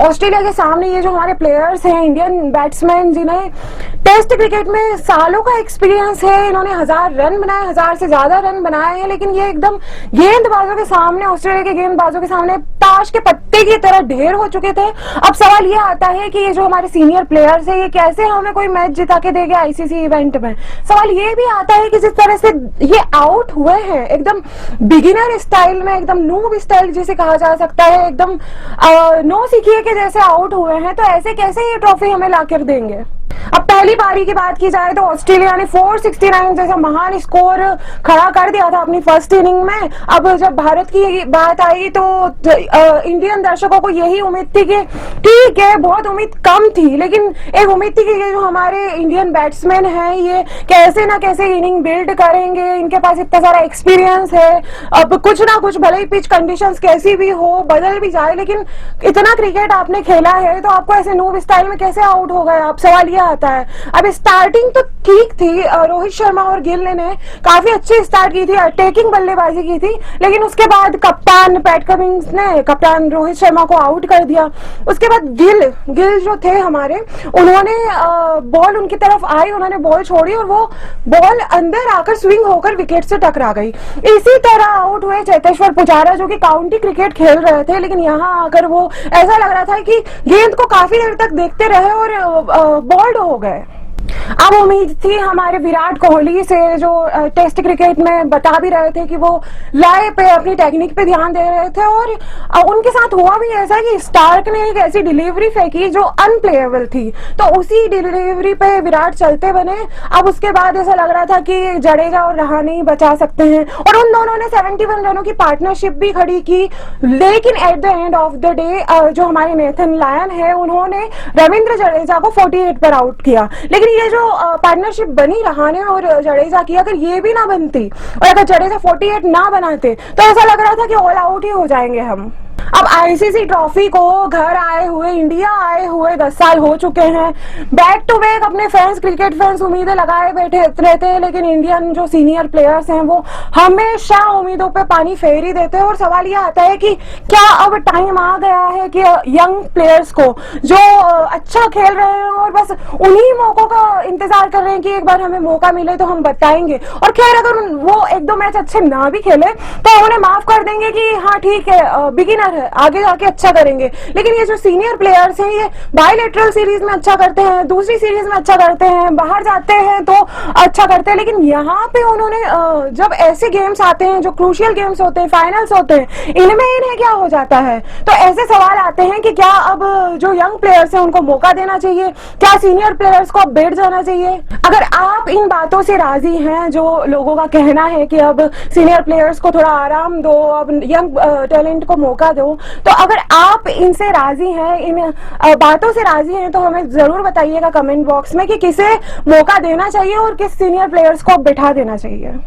Australia के सामने ये जो हमारे प्लेयर्स हैं, इंडियन बैट्समैन जिन्हें टेस्ट क्रिकेट में सालों का एक्सपीरियंस है, इन्होंने 1000 रन बनाए, 1000 से ज्यादा रन बनाए हैं, लेकिन ये एकदम गेंदबाजों के सामने, ऑस्ट्रेलिया के गेंदबाजों के सामने ताश के पत्ते की तरह ढेर हो चुके थे। अब सवाल ये आता है कि ये जो हमारे सीनियर प्लेयर्स है, ये कैसे हमें कोई मैच जिता के देंगे आईसीसी इवेंट में। सवाल ये भी आता है कि जिस तरह से ये आउट हुए हैं, एकदम बिगिनर स्टाइल में, एकदम नूब स्टाइल जिसे कहा जा सकता है, एकदम नो सीखिए के जैसे आउट हुए हैं, तो ऐसे कैसे ये ट्रॉफी हमें लाकर देंगे। अब पहली पारी की बात की जाए तो ऑस्ट्रेलिया ने 469 जैसा महान स्कोर खड़ा कर दिया था अपनी फर्स्ट इनिंग में। अब जब भारत की बात आई तो इंडियन दर्शकों को यही उम्मीद थी कि ठीक है, बहुत उम्मीद कम थी, लेकिन एक उम्मीद थी कि ये जो हमारे इंडियन बैट्समैन हैं ये कैसे ना कैसे इनिंग बिल्ड करेंगे, इनके पास इतना सारा एक्सपीरियंस है। अब कुछ ना कुछ, भले ही पिच कंडीशंस कैसी भी हो, बदल भी जाए, लेकिन इतना क्रिकेट आपने खेला है तो आपको ऐसे नूब स्टाइल में कैसे आउट हो गए आप, सवाल ये आता है। अब स्टार्टिंग तो ठीक थी, रोहित शर्मा और गिल ने काफी अच्छी स्टार्ट की थी, अटैकिंग बल्लेबाजी की थी, लेकिन उसके बाद कप्तान पैट कमिंस ने कप्तान रोहित शर्मा को आउट कर दिया। उसके बाद गिल जो थे हमारे, उन्होंने बॉल उनकी तरफ आई, उन्होंने बॉल छोड़ी और वो बॉल अंदर आकर स्विंग होकर विकेट से टकरा गई। इसी तरह आउट हुए चेतेश्वर पुजारा जो कि काउंटी क्रिकेट खेल रहे थे, लेकिन यहाँ आकर वो ऐसा लग रहा था कि गेंद को काफी देर तक देखते रहे और बॉल्ड हो गए। अब उम्मीद थी हमारे विराट कोहली से, जो टेस्ट क्रिकेट में बता भी रहे थे कि वो लय पे, अपनी टेक्निक पे ध्यान दे रहे थे, और उनके साथ हुआ भी ऐसा कि स्टार्क ने एक ऐसी डिलीवरी फेंकी जो अनप्लेएबल थी, तो उसी डिलीवरी पे विराट चलते बने। अब उसके बाद ऐसा लग रहा था कि जडेजा और रहाणे ही बचा सकते हैं, और उन दोनों ने 71 रनों की पार्टनरशिप भी खड़ी की, लेकिन at the end of the day जो हमारे नेथन लायन है, उन्होंने रविंद्र जडेजा को 48 पर आउट किया। लेकिन ये जो पार्टनरशिप बनी रहाणे और जडेजा की, अगर ये भी ना बनती और अगर जडेजा 48 ना बनाते तो ऐसा लग रहा था कि ऑल आउट ही हो जाएंगे हम। अब आईसीसी ट्रॉफी को घर आए हुए, इंडिया आए हुए 10 साल हो चुके हैं। बैक टू बैक अपने फैंस, क्रिकेट फैंस उम्मीदें लगाए बैठे रहते हैं, लेकिन इंडियन जो सीनियर प्लेयर्स हैं वो हमेशा उम्मीदों पे पानी फेर ही देते हैं। और सवाल यह आता है कि क्या अब टाइम आ गया है कि यंग प्लेयर्स को जो अच्छा खेल रहे हैं और बस उन्हीं मौकों का इंतजार कर रहे हैं कि एक बार हमें मौका मिले तो हम बताएंगे, और खैर अगर वो 1-2 मैच अच्छे ना भी खेले तो उन्हें माफ कर देंगे कि हाँ ठीक है, बिगिनर है, आगे जाके अच्छा करेंगे। लेकिन ये जो सीनियर प्लेयर्स हैं, ये बायलैटरल सीरीज में अच्छा करते हैं, दूसरी सीरीज में अच्छा करते हैं, बाहर जाते हैं तो अच्छा करते हैं, लेकिन यहाँ पे उन्होंने जब ऐसे गेम्स आते हैं जो क्रूशियल गेम्स होते हैं, फाइनल्स होते हैं, इनमें इन्हें क्या हो जाता है। तो ऐसे सवाल आते हैं कि क्या अब जो यंग प्लेयर्स हैं उनको मौका देना चाहिए, क्या सीनियर प्लेयर्स को अब बैठ जाना चाहिए। अगर आप इन बातों से राजी हैं, जो लोगों का कहना है कि अब सीनियर प्लेयर्स को थोड़ा आराम दो, अब यंग टैलेंट को मौका दो, तो अगर आप इनसे राजी हैं, इन बातों से राजी हैं, तो हमें जरूर बताइएगा कमेंट बॉक्स में कि किसे मौका देना चाहिए और किस सीनियर प्लेयर्स को बिठा देना चाहिए।